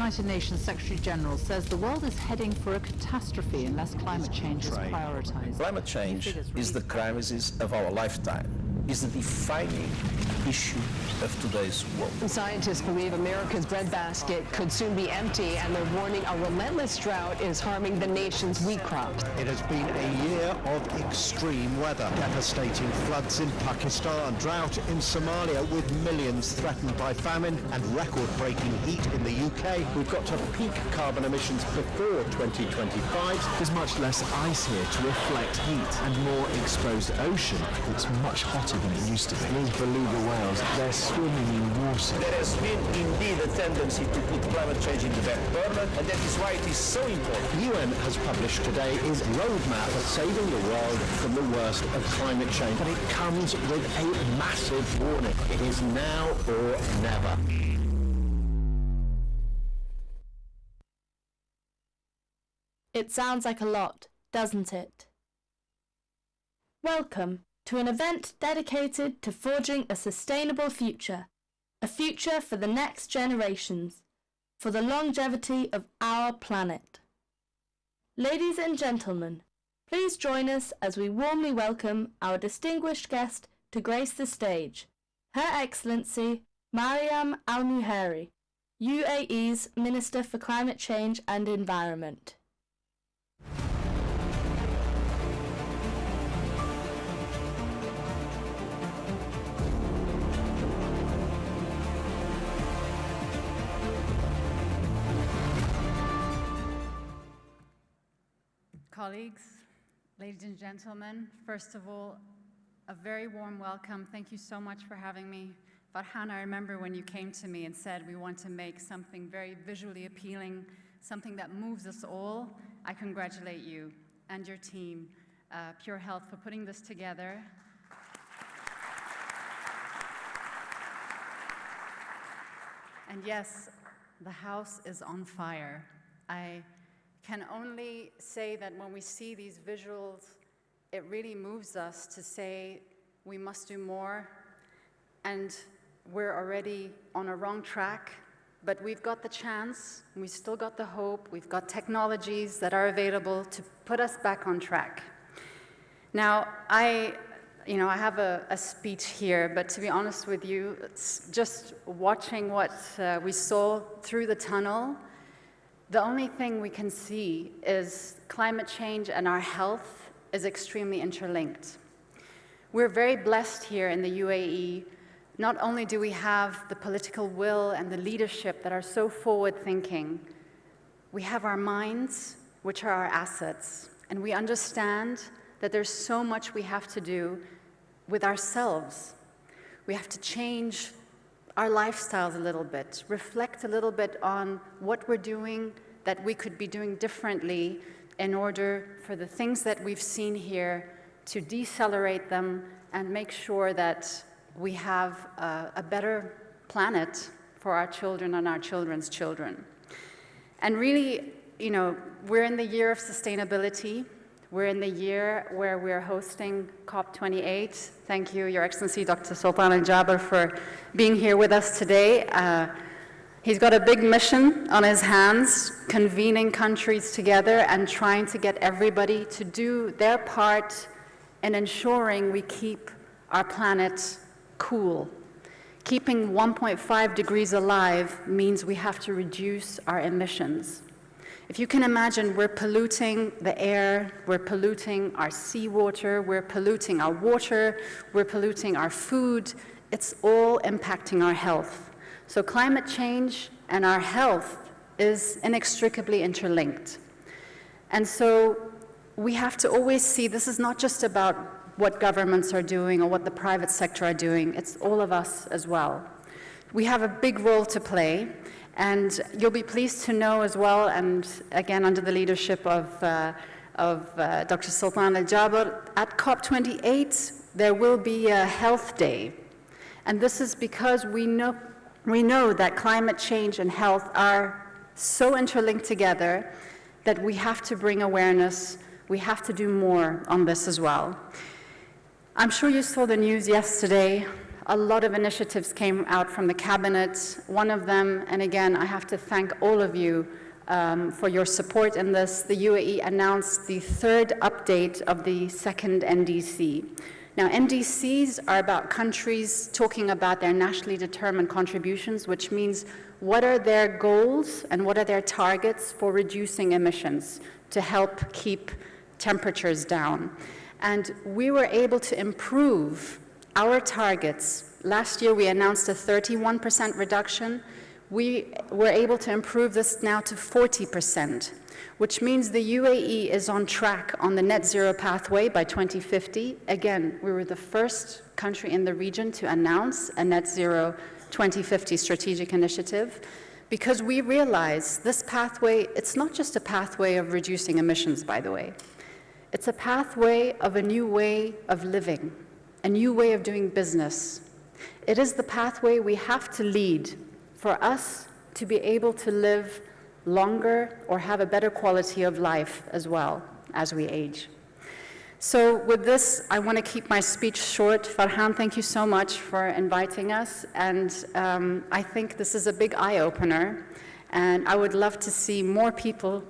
United Nations Secretary General says the world is heading for a catastrophe unless climate change is prioritized. Climate change is the crisis of our lifetime, is the defining issue of today's world. Scientists believe America's breadbasket could soon be empty, and they're warning a relentless drought is harming the nation's wheat crops. It has been a year of extreme weather, devastating floods in Pakistan, drought in Somalia with millions threatened by famine, and record-breaking heat in the UK. We've got to peak carbon emissions before 2025. There's much less ice here to reflect heat and more exposed ocean. It's much hotter than it used to be. These beluga whales, they're swimming in water. There has been indeed a tendency to put climate change in the back burner, and that is why it is so important. The UN has published today its roadmap for saving the world from the worst of climate change, but it comes with a massive warning. It is now or never. It sounds like a lot, doesn't it? Welcome to an event dedicated to forging a sustainable future, a future for the next generations, for the longevity of our planet. Ladies and gentlemen, please join us as we warmly welcome our distinguished guest to grace the stage, Her Excellency Mariam Al-Muhairi, UAE's Minister for Climate Change and Environment. Colleagues, ladies and gentlemen, first of all, a very warm welcome. Thank you so much for having me. Farhan, I remember when you came to me and said we want to make something very visually appealing, something that moves us all. I congratulate you and your team, Pure Health, for putting this together. And yes, the house is on fire. I can only say that when we see these visuals, it really moves us to say we must do more, and we're already on a wrong track, but we've got the chance, we still got the hope, we've got technologies that are available to put us back on track. Now, I have a speech here, but to be honest with you, it's just watching what we saw through the tunnel. The only thing we can see is climate change and our health is extremely interlinked. We're very blessed here in the UAE. Not only do we have the political will and the leadership that are so forward-thinking, we have our minds, which are our assets, and we understand that there's so much we have to do with ourselves. We have to change our lifestyles a little bit, reflect a little bit on what we're doing that we could be doing differently in order for the things that we've seen here to decelerate them and make sure that we have a better planet for our children and our children's children. And really, we're in the year of sustainability. We're in the year where we're hosting COP28. Thank you, Your Excellency, Dr. Sultan Al-Jaber, for being here with us today. He's got a big mission on his hands, convening countries together and trying to get everybody to do their part in ensuring we keep our planet cool. Keeping 1.5 degrees alive means we have to reduce our emissions. If you can imagine, we're polluting the air, we're polluting our seawater, we're polluting our water, we're polluting our food. It's all impacting our health. So climate change and our health is inextricably interlinked. And so we have to always see this is not just about what governments are doing or what the private sector are doing, it's all of us as well. We have a big role to play. And you'll be pleased to know as well, and again under the leadership of Dr. Sultan Al-Jaber, at COP28 there will be a health day. And this is because we know that climate change and health are so interlinked together that we have to bring awareness, we have to do more on this as well. I'm sure you saw the news yesterday, a lot of initiatives came out from the cabinet. One of them, and again, I have to thank all of you for your support in this, the UAE announced the third update of the second NDC. Now, NDCs are about countries talking about their nationally determined contributions, which means what are their goals and what are their targets for reducing emissions to help keep temperatures down. And we were able to improve our targets. Last year, we announced a 31% reduction. We were able to improve this now to 40%, which means the UAE is on track on the net zero pathway by 2050. Again, we were the first country in the region to announce a net zero 2050 strategic initiative, because we realize this pathway, it's not just a pathway of reducing emissions, by the way. It's a pathway of a new way of living, a new way of doing business. It is the pathway we have to lead for us to be able to live longer or have a better quality of life as well as we age. So with this, I want to keep my speech short. Farhan, thank you so much for inviting us. And I think this is a big eye-opener. And I would love to see more people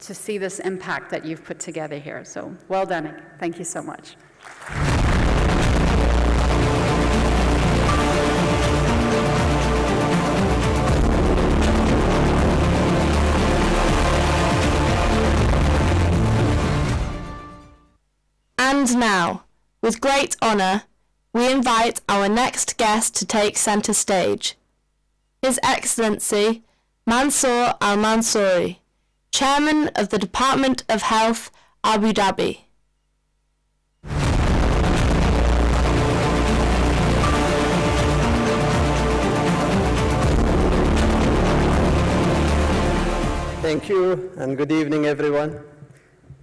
to see this impact that you've put together here. So well done. Thank you so much. And now, with great honour, we invite our next guest to take centre stage. His Excellency Mansour Al-Mansouri, Chairman of the Department of Health, Abu Dhabi. Thank you, and good evening, everyone.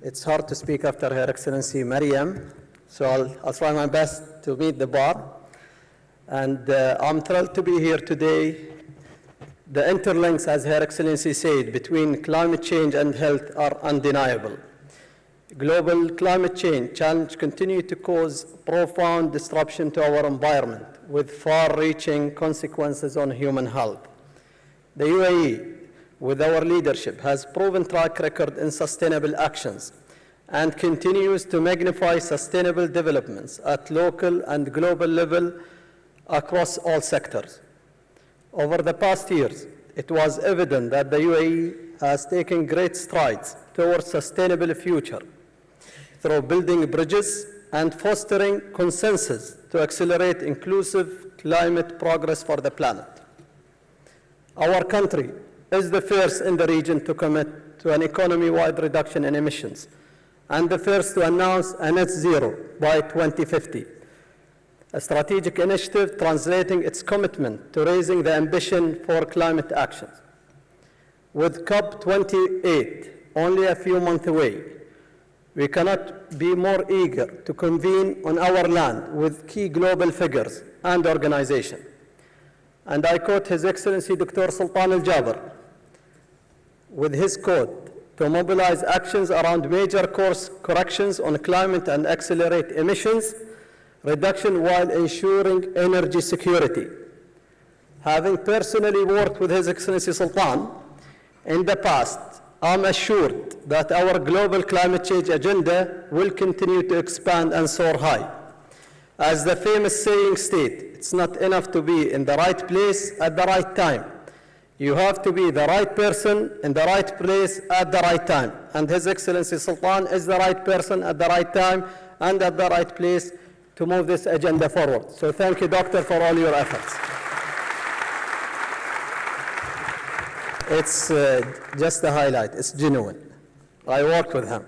It's hard to speak after Her Excellency Mariam, so I'll try my best to meet the bar. And I'm thrilled to be here today. The interlinks, as Her Excellency said, between climate change and health are undeniable. Global climate change challenge continue to cause profound disruption to our environment with far-reaching consequences on human health. The UAE, with our leadership, has proven track record in sustainable actions and continues to magnify sustainable developments at local and global level across all sectors. Over the past years, it was evident that the UAE has taken great strides towards a sustainable future through building bridges and fostering consensus to accelerate inclusive climate progress for the planet. Our country is the first in the region to commit to an economy-wide reduction in emissions and the first to announce a net zero by 2050, a strategic initiative translating its commitment to raising the ambition for climate action. With COP28 only a few months away, we cannot be more eager to convene on our land with key global figures and organizations. And I quote His Excellency Dr. Sultan Al-Jaber with his quote, to mobilize actions around major course corrections on climate and accelerate emissions reduction while ensuring energy security. Having personally worked with His Excellency Sultan in the past, I'm assured that our global climate change agenda will continue to expand and soar high. As the famous saying states, it's not enough to be in the right place at the right time. You have to be the right person in the right place at the right time. And His Excellency Sultan is the right person at the right time and at the right place to move this agenda forward. So thank you, Doctor, for all your efforts. It's just a highlight. It's genuine. I worked with him.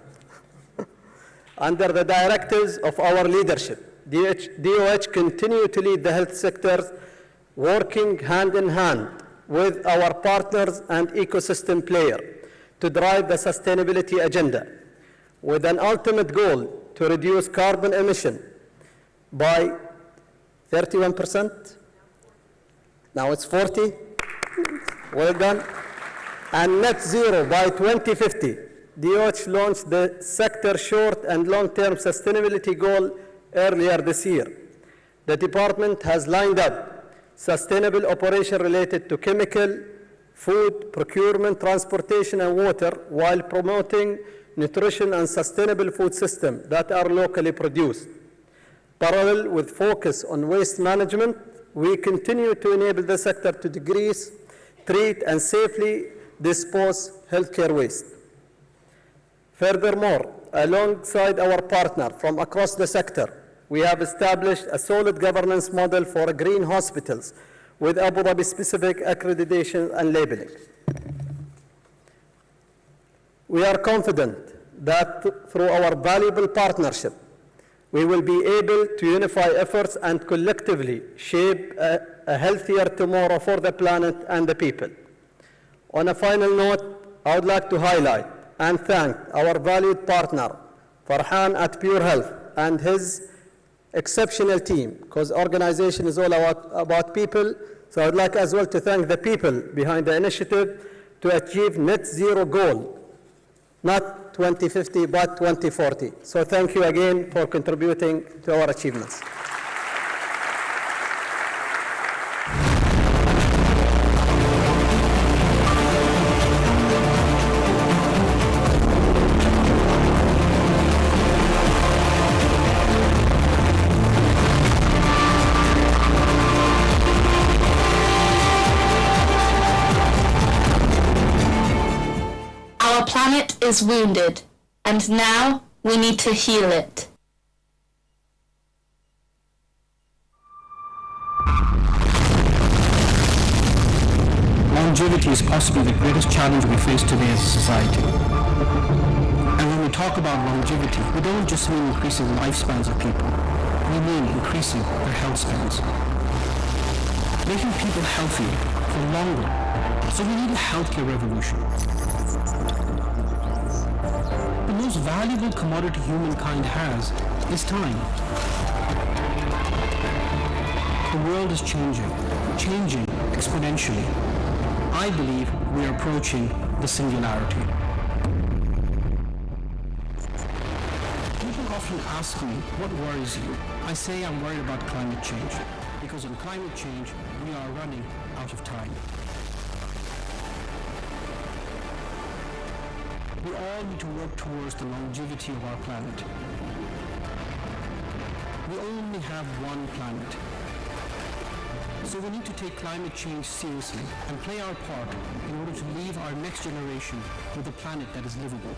Under the directives of our leadership, DOH continue to lead the health sectors, working hand in hand with our partners and ecosystem players to drive the sustainability agenda, with an ultimate goal to reduce carbon emission by 31%. Now it's 40. Well done. And net zero by 2050. DOH launched the sector short and long-term sustainability goal earlier this year. The department has lined up sustainable operation related to chemical, food, procurement, transportation, and water, while promoting nutrition and sustainable food systems that are locally produced. Parallel with focus on waste management, we continue to enable the sector to decrease, treat, and safely dispose healthcare waste. Furthermore, alongside our partner from across the sector, we have established a solid governance model for green hospitals with Abu Dhabi-specific accreditation and labeling. We are confident that through our valuable partnership, we will be able to unify efforts and collectively shape a healthier tomorrow for the planet and the people. On a final note, I would like to highlight and thank our valued partner, Farhan at Pure Health, and his exceptional team, because organization is all about people. So I would like as well to thank the people behind the initiative to achieve net zero goal, not 2050, but 2040. So thank you again for contributing to our achievements. Our planet is wounded, and now we need to heal it. Longevity is possibly the greatest challenge we face today as a society. And when we talk about longevity, we don't just mean increasing lifespans of people. We mean increasing their health spans. Making people healthier for longer. So we need a healthcare revolution. The most valuable commodity humankind has is time. The world is changing exponentially. I believe we are approaching the singularity. People often ask me, what worries you? I say I'm worried about climate change, because on climate change, we are running out of time. We all need to work towards the longevity of our planet. We only have one planet. So we need to take climate change seriously and play our part in order to leave our next generation with a planet that is livable.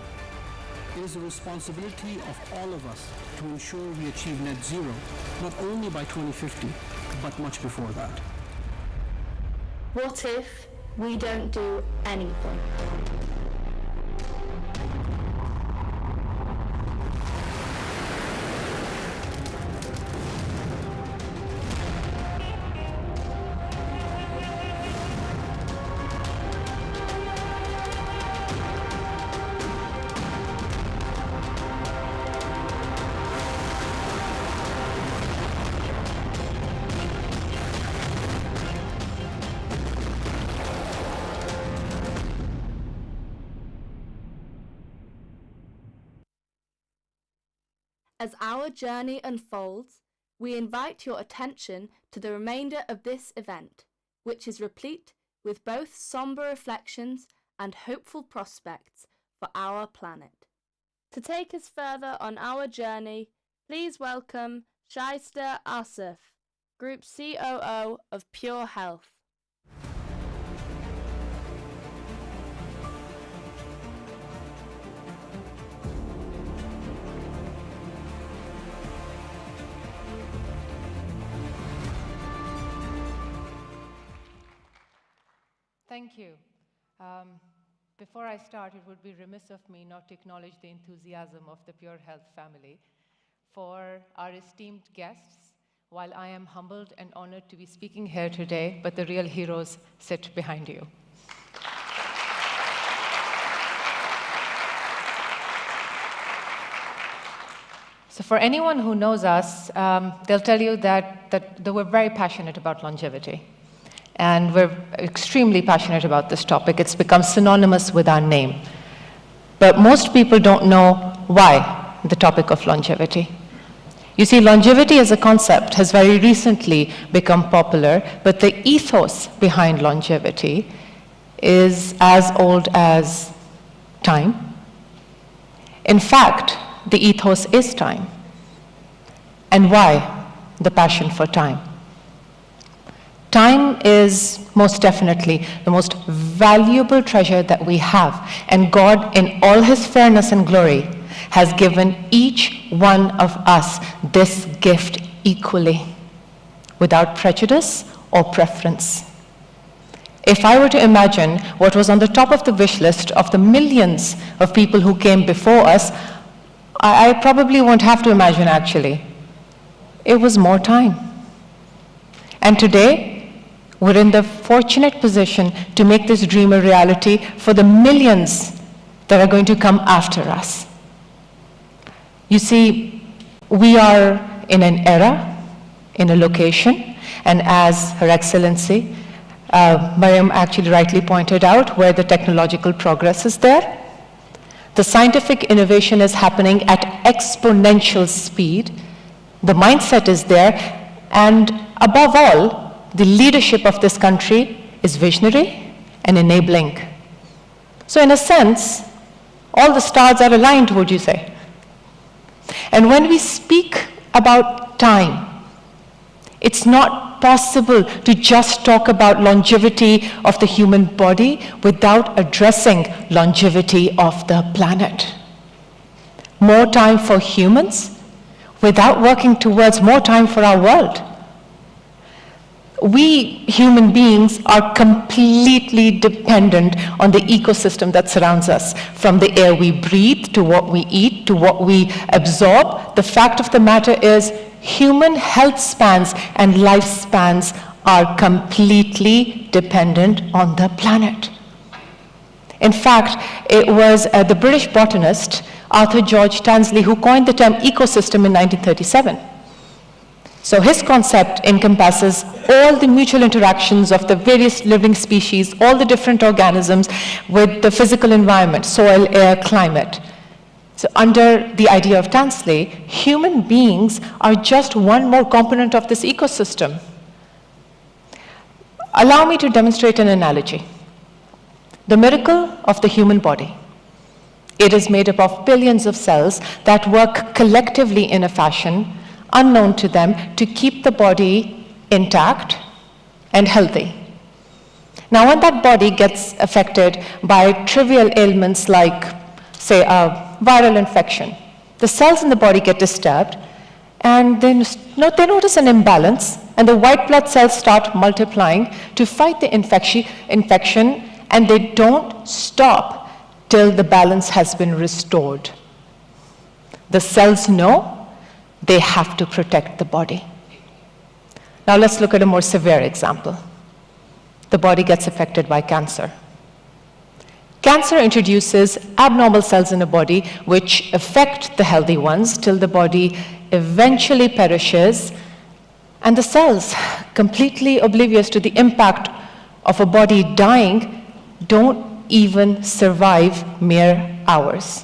It is the responsibility of all of us to ensure we achieve net zero, not only by 2050, but much before that. What if we don't do anything? As our journey unfolds, we invite your attention to the remainder of this event, which is replete with both somber reflections and hopeful prospects for our planet. To take us further on our journey, please welcome Shaista Asif, Group COO of Pure Health. Thank you. Before I start, it would be remiss of me not to acknowledge the enthusiasm of the Pure Health family for our esteemed guests. While I am humbled and honored to be speaking here today, but the real heroes sit behind you. So for anyone who knows us, they'll tell you that we're very passionate about longevity. And we're extremely passionate about this topic. It's become synonymous with our name. But most people don't know why the topic of longevity. You see, longevity as a concept has very recently become popular, but the ethos behind longevity is as old as time. In fact, the ethos is time. And why the passion for time? Time is most definitely the most valuable treasure that we have. And God, in all his fairness and glory, has given each one of us this gift equally, without prejudice or preference. If I were to imagine what was on the top of the wish list of the millions of people who came before us, I probably won't have to imagine actually. It was more time. And today, we're in the fortunate position to make this dream a reality for the millions that are going to come after us. You see, we are in an era, in a location, and as Her Excellency, Mariam actually rightly pointed out, where the technological progress is there. The scientific innovation is happening at exponential speed. The mindset is there, and above all, the leadership of this country is visionary and enabling. So in a sense, all the stars are aligned, would you say? And when we speak about time, it's not possible to just talk about longevity of the human body without addressing longevity of the planet. More time for humans without working towards more time for our world. We human beings are completely dependent on the ecosystem that surrounds us, from the air we breathe, to what we eat, to what we absorb. The fact of the matter is, human health spans and lifespans are completely dependent on the planet. In fact, it was the British botanist Arthur George Tansley who coined the term ecosystem in 1937. So his concept encompasses all the mutual interactions of the various living species, all the different organisms with the physical environment, soil, air, climate. So under the idea of Tansley, human beings are just one more component of this ecosystem. Allow me to demonstrate an analogy. The miracle of the human body. It is made up of billions of cells that work collectively in a fashion unknown to them to keep the body intact and healthy. Now, when that body gets affected by trivial ailments like, say, a viral infection, the cells in the body get disturbed, and they notice an imbalance, and the white blood cells start multiplying to fight the infection, and they don't stop till the balance has been restored. The cells know they have to protect the body. Now let's look at a more severe example. The body gets affected by cancer. Cancer introduces abnormal cells in the body which affect the healthy ones till the body eventually perishes, and the cells, completely oblivious to the impact of a body dying, don't even survive mere hours.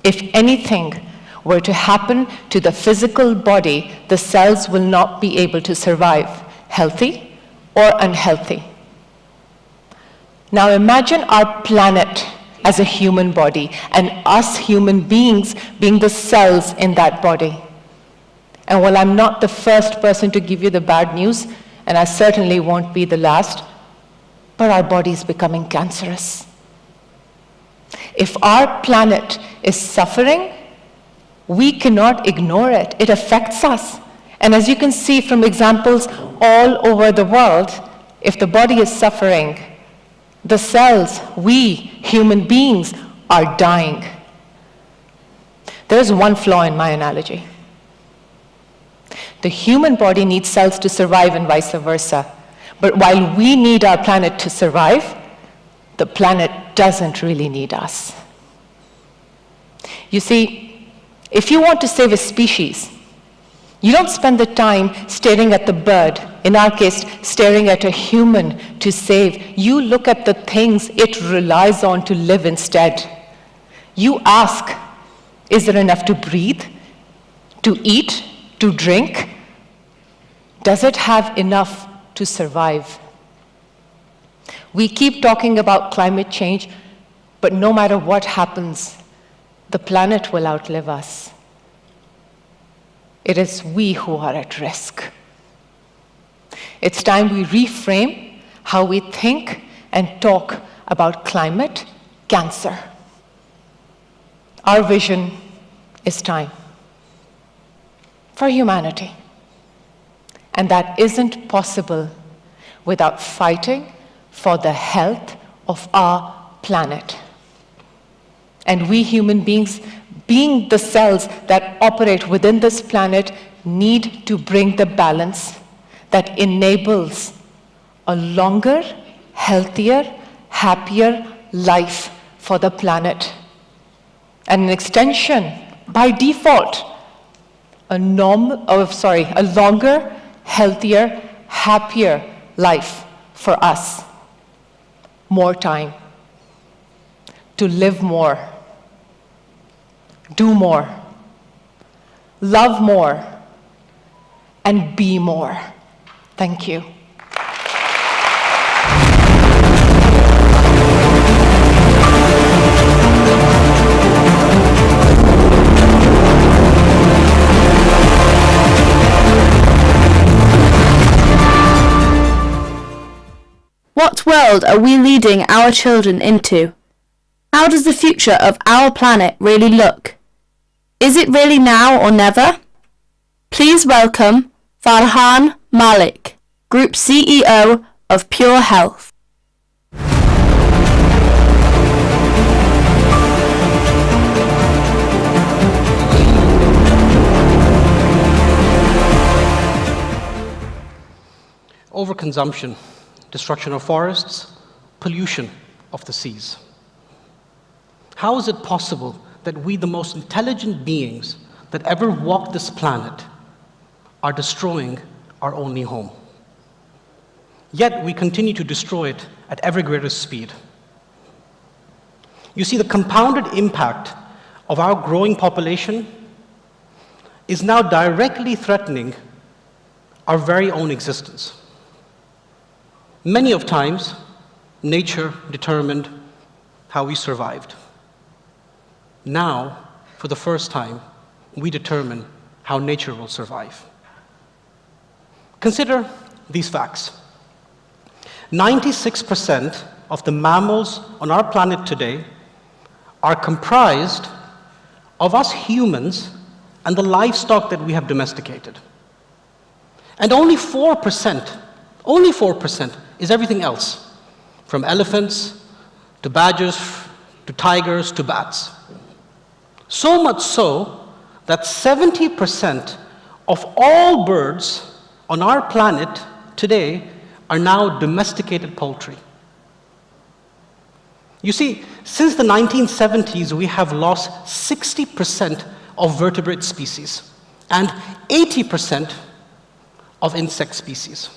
If anything were to happen to the physical body, the cells will not be able to survive, healthy or unhealthy. Now imagine our planet as a human body, and us human beings being the cells in that body. And while I'm not the first person to give you the bad news, and I certainly won't be the last, but our body is becoming cancerous. If our planet is suffering, we cannot ignore it. It affects us. And as you can see from examples all over the world, if the body is suffering, the cells, we human beings, are dying. There's one flaw in my analogy. The human body needs cells to survive and vice versa. But while we need our planet to survive, the planet doesn't really need us. You see, if you want to save a species, you don't spend the time staring at the bird, in our case, staring at a human to save. You look at the things it relies on to live instead. You ask, is there enough to breathe, to eat, to drink? Does it have enough to survive? We keep talking about climate change, but no matter what happens, the planet will outlive us. It is we who are at risk. It's time we reframe how we think and talk about climate cancer. Our vision is time for humanity. And that isn't possible without fighting for the health of our planet. And we human beings, being the cells that operate within this planet, need to bring the balance that enables a longer, healthier, happier life for the planet. And an extension, by default, a longer, healthier, happier life for us. More time to live more, do more, love more, and be more. Thank you. What world are we leading our children into? How does the future of our planet really look? Is it really now or never? Please welcome Farhan Malik, Group CEO of Pure Health. Overconsumption, destruction of forests, pollution of the seas. How is it possible that we, the most intelligent beings that ever walked this planet, are destroying our only home? Yet we continue to destroy it at ever greater speed. You see, the compounded impact of our growing population is now directly threatening our very own existence. Many of times, nature determined how we survived. Now, for the first time, we determine how nature will survive. Consider these facts. 96% of the mammals on our planet today are comprised of us humans and the livestock that we have domesticated. And only 4% is everything else, from elephants to badgers to tigers to bats. So much so that 70% of all birds on our planet today are now domesticated poultry. You see, since the 1970s, we have lost 60% of vertebrate species and 80% of insect species.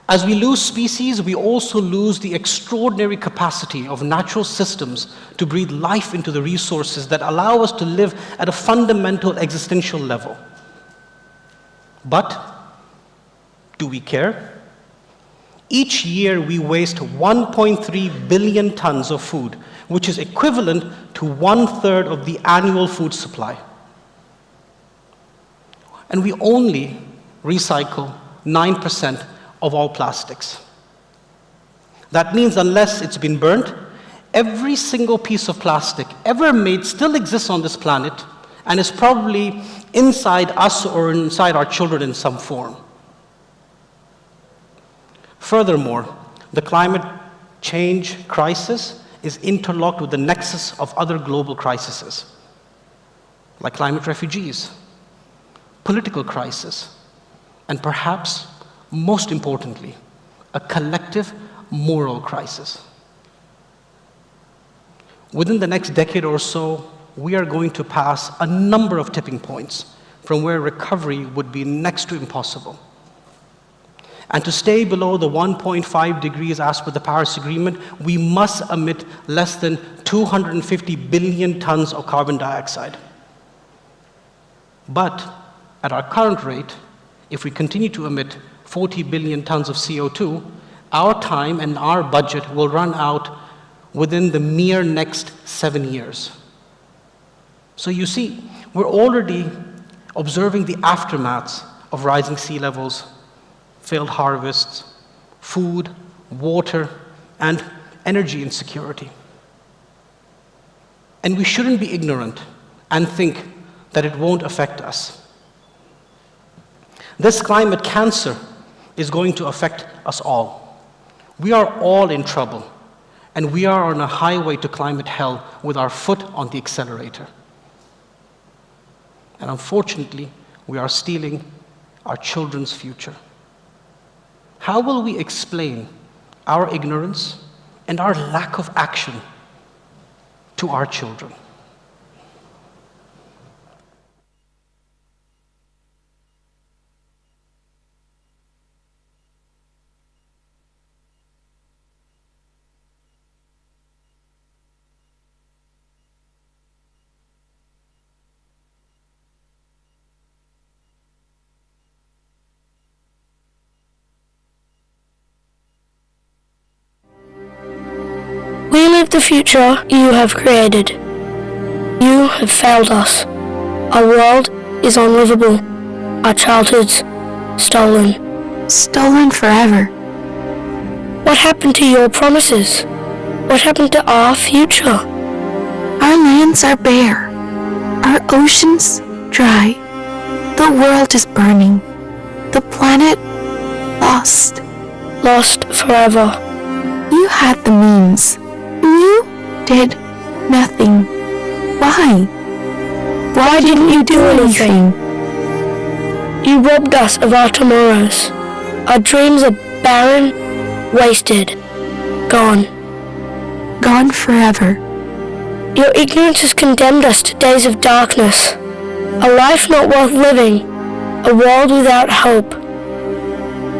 As we lose species, we also lose the extraordinary capacity of natural systems to breathe life into the resources that allow us to live at a fundamental existential level. But do we care? Each year we waste 1.3 billion tons of food, which is equivalent to 1/3 of the annual food supply. And we only recycle 9% of all plastics. That means unless it's been burnt, every single piece of plastic ever made still exists on this planet and is probably inside us or inside our children in some form. Furthermore, the climate change crisis is interlocked with the nexus of other global crises, like climate refugees, political crisis, and perhaps, most importantly, a collective moral crisis. Within the next decade or so, we are going to pass a number of tipping points from where recovery would be next to impossible. And to stay below the 1.5 degrees as per the Paris Agreement, we must emit less than 250 billion tons of carbon dioxide. But at our current rate, if we continue to emit 40 billion tons of CO2, our time and our budget will run out within the mere next 7 years. So you see, we're already observing the aftermaths of rising sea levels, failed harvests, food, water, and energy insecurity. And we shouldn't be ignorant and think that it won't affect us. This climate cancer is going to affect us all. We are all in trouble, and we are on a highway to climate hell with our foot on the accelerator. And unfortunately, we are stealing our children's future. How will we explain our ignorance and our lack of action to our children? We live the future you have created. You have failed us. Our world is unlivable. Our childhoods stolen. Stolen forever. What happened to your promises? What happened to our future? Our lands are bare. Our oceans dry. The world is burning. The planet lost. Lost forever. You had the means. You did nothing. Why? Why didn't you do anything? You robbed us of our tomorrows. Our dreams are barren, wasted, gone. Gone forever. Your ignorance has condemned us to days of darkness. A life not worth living. A world without hope.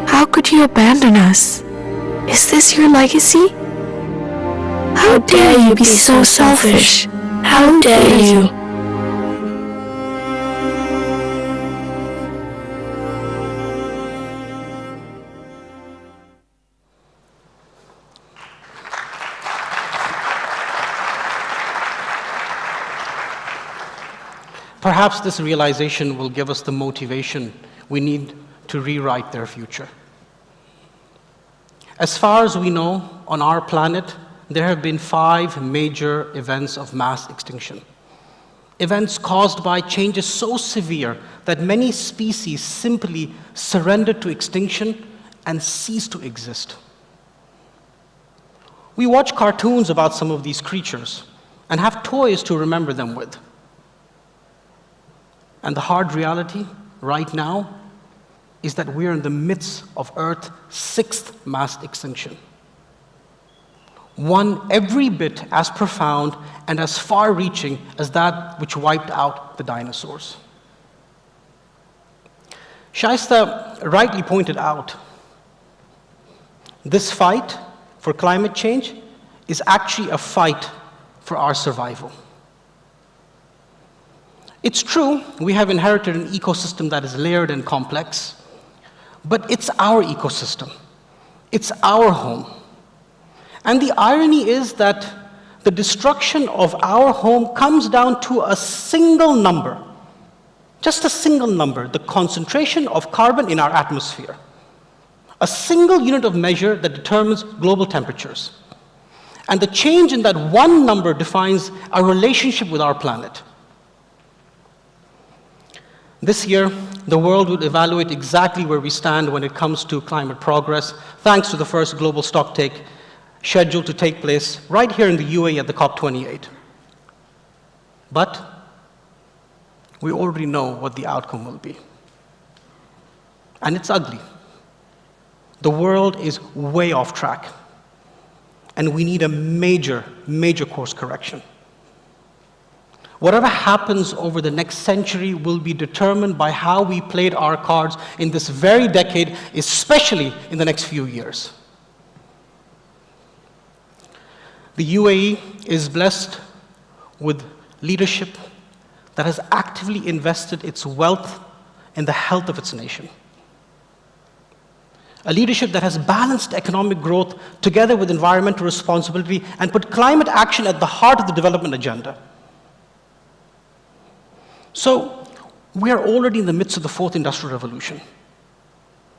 How could you abandon us? Is this your legacy? How dare you be so selfish? How dare you? Perhaps this realization will give us the motivation we need to rewrite their future. As far as we know, on our planet, there have been 5 major events of mass extinction. Events caused by changes so severe that many species simply surrendered to extinction and ceased to exist. We watch cartoons about some of these creatures and have toys to remember them with. And the hard reality right now is that we're in the midst of Earth's 6th mass extinction. One every bit as profound and as far-reaching as that which wiped out the dinosaurs. Shaista rightly pointed out, this fight for climate change is actually a fight for our survival. It's true, we have inherited an ecosystem that is layered and complex, but it's our ecosystem. It's our home. And the irony is that the destruction of our home comes down to a single number, just a single number, the concentration of carbon in our atmosphere. A single unit of measure that determines global temperatures. And the change in that one number defines our relationship with our planet. This year, the world will evaluate exactly where we stand when it comes to climate progress, thanks to the first global stocktake scheduled to take place right here in the UAE at the COP28. But we already know what the outcome will be. And it's ugly. The world is way off track. And we need a major, major course correction. Whatever happens over the next century will be determined by how we played our cards in this very decade, especially in the next few years. The UAE is blessed with leadership that has actively invested its wealth in the health of its nation. A leadership that has balanced economic growth together with environmental responsibility and put climate action at the heart of the development agenda. So, we are already in the midst of the fourth industrial revolution,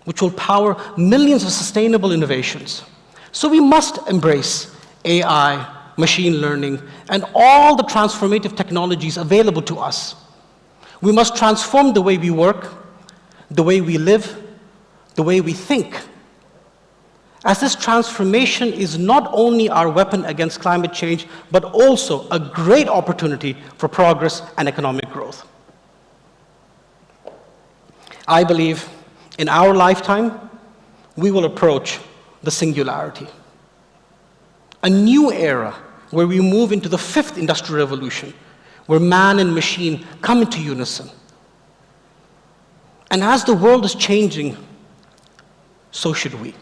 which will power millions of sustainable innovations. So we must embrace AI, machine learning, and all the transformative technologies available to us. We must transform the way we work, the way we live, the way we think, as this transformation is not only our weapon against climate change, but also a great opportunity for progress and economic growth. I believe in our lifetime, we will approach the singularity, a new era where we move into the fifth industrial revolution, where man and machine come into unison. And as the world is changing, so should we.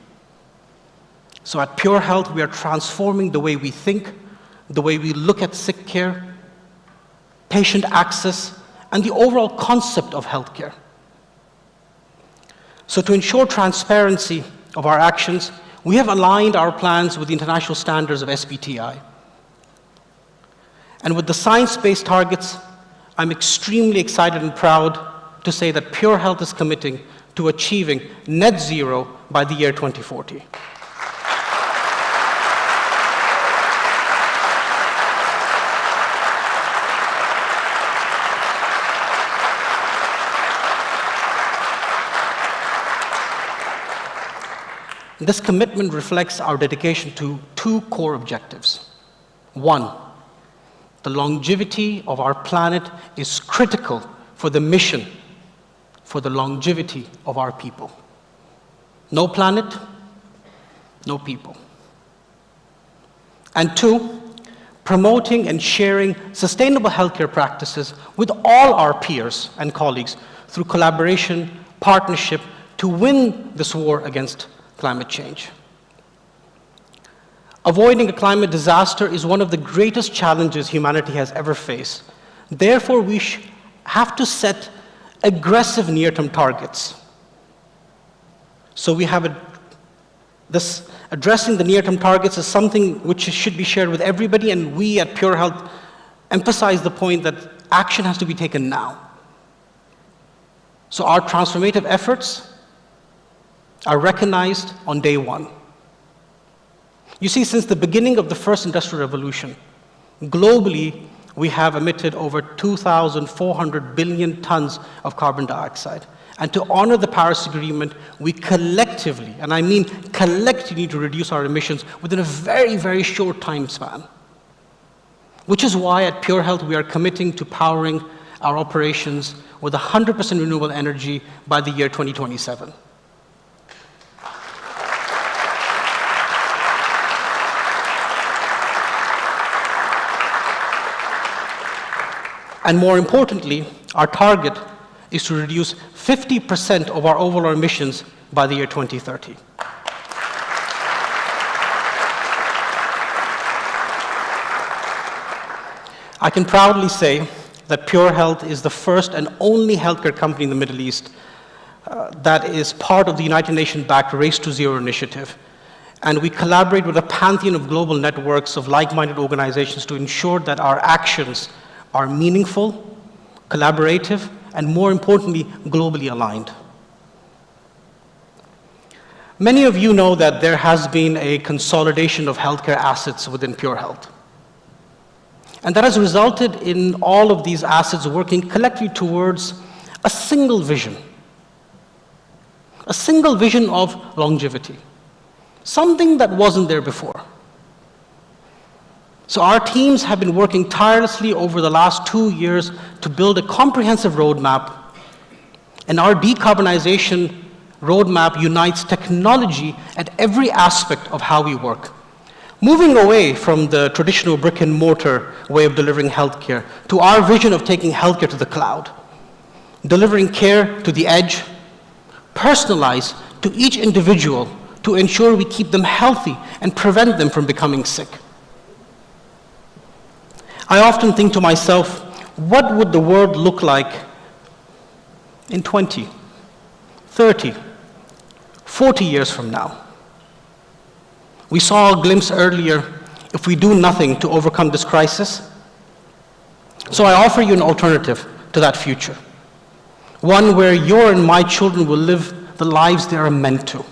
So at Pure Health, we are transforming the way we think, the way we look at sick care, patient access, and the overall concept of healthcare. So to ensure transparency of our actions, we have aligned our plans with the international standards of SBTi. And with the science-based targets, I'm extremely excited and proud to say that Pure Health is committing to achieving net zero by the year 2040. This commitment reflects our dedication to two core objectives. One, the longevity of our planet is critical for the mission, for the longevity of our people. No planet, no people. And two, promoting and sharing sustainable healthcare practices with all our peers and colleagues through collaboration, partnership, to win this war against climate change. Avoiding a climate disaster is one of the greatest challenges humanity has ever faced. Therefore, we have to set aggressive near-term targets. So we have addressing the near-term targets is something which should be shared with everybody, and we at Pure Health emphasize the point that action has to be taken now. So our transformative efforts are recognized on day one. You see, since the beginning of the first industrial revolution, globally, we have emitted over 2,400 billion tons of carbon dioxide. And to honor the Paris Agreement, we collectively, and I mean collectively, need to reduce our emissions within a very, very short time span. Which is why at Pure Health, we are committing to powering our operations with 100% renewable energy by the year 2027. And more importantly, our target is to reduce 50% of our overall emissions by the year 2030. I can proudly say that Pure Health is the first and only healthcare company in the Middle East that is part of the United Nations-backed Race to Zero initiative. And we collaborate with a pantheon of global networks of like-minded organizations to ensure that our actions are meaningful, collaborative, and more importantly, globally aligned. Many of you know that there has been a consolidation of healthcare assets within Pure Health. And that has resulted in all of these assets working collectively towards a single vision of longevity, something that wasn't there before. So our teams have been working tirelessly over the last 2 years to build a comprehensive roadmap, and our decarbonization roadmap unites technology at every aspect of how we work, moving away from the traditional brick and mortar way of delivering healthcare to our vision of taking healthcare to the cloud, delivering care to the edge, personalized to each individual to ensure we keep them healthy and prevent them from becoming sick. I often think to myself, what would the world look like in 20, 30, 40 years from now? We saw a glimpse earlier if we do nothing to overcome this crisis. So I offer you an alternative to that future, one where your and my children will live the lives they are meant to.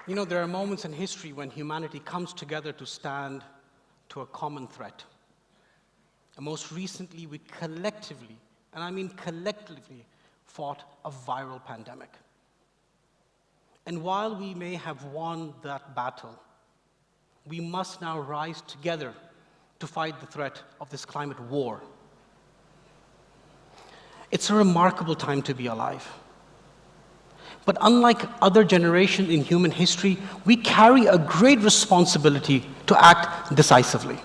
You know, there are moments in history when humanity comes together to stand to a common threat. And most recently, we collectively, and I mean collectively, fought a viral pandemic. And while we may have won that battle, we must now rise together to fight the threat of this climate war. It's a remarkable time to be alive. But unlike other generations in human history, we carry a great responsibility to act decisively.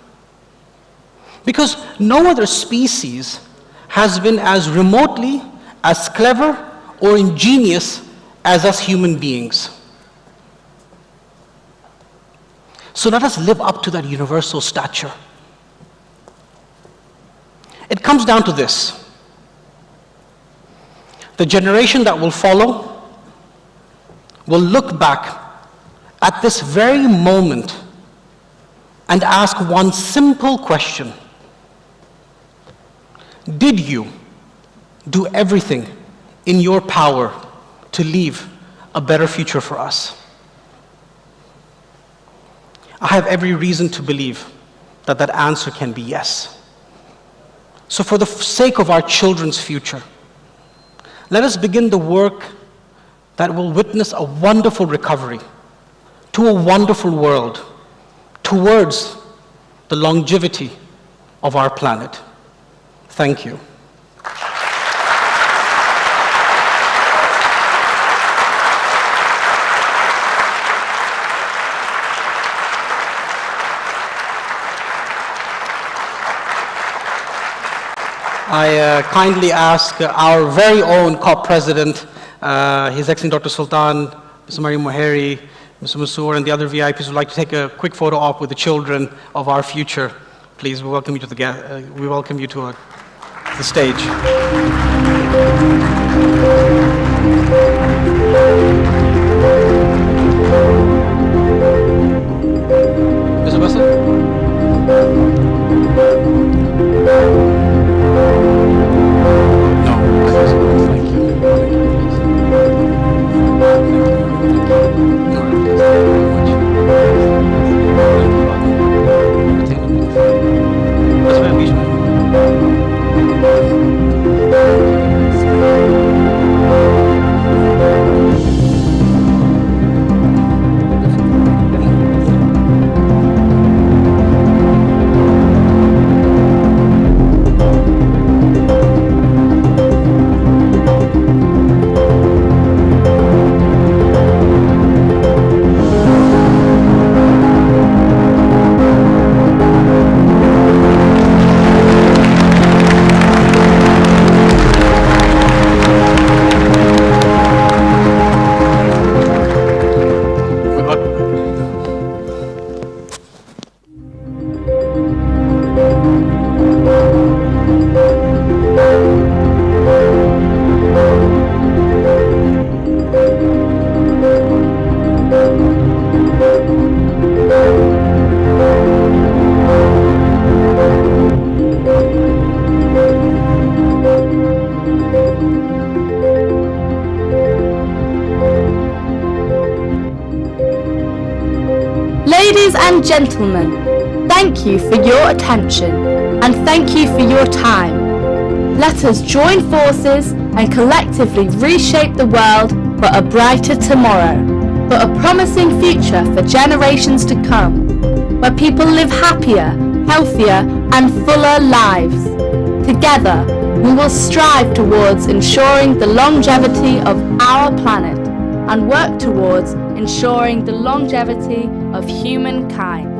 Because no other species has been as remotely, as clever, or ingenious as us human beings. So let us live up to that universal stature. It comes down to this. The generation that will follow will look back at this very moment and ask one simple question. Did you do everything in your power to leave a better future for us? I have every reason to believe that that answer can be yes. So for the sake of our children's future, let us begin the work that will witness a wonderful recovery to a wonderful world towards the longevity of our planet. Thank you. I kindly ask our very own COP President, His Excellency Dr. Sultan, Mr. Mariam Moheri, Mr. Mansour, and the other VIPs who would like to take a quick photo op with the children of our future. Please, we welcome you to the stage. Mr. Bassett? Ladies and gentlemen, thank you for your attention and thank you for your time. Let us join forces and collectively reshape the world for a brighter tomorrow, for a promising future for generations to come, where people live happier, healthier and fuller lives. Together, we will strive towards ensuring the longevity of our planet and work towards ensuring the longevity of humankind.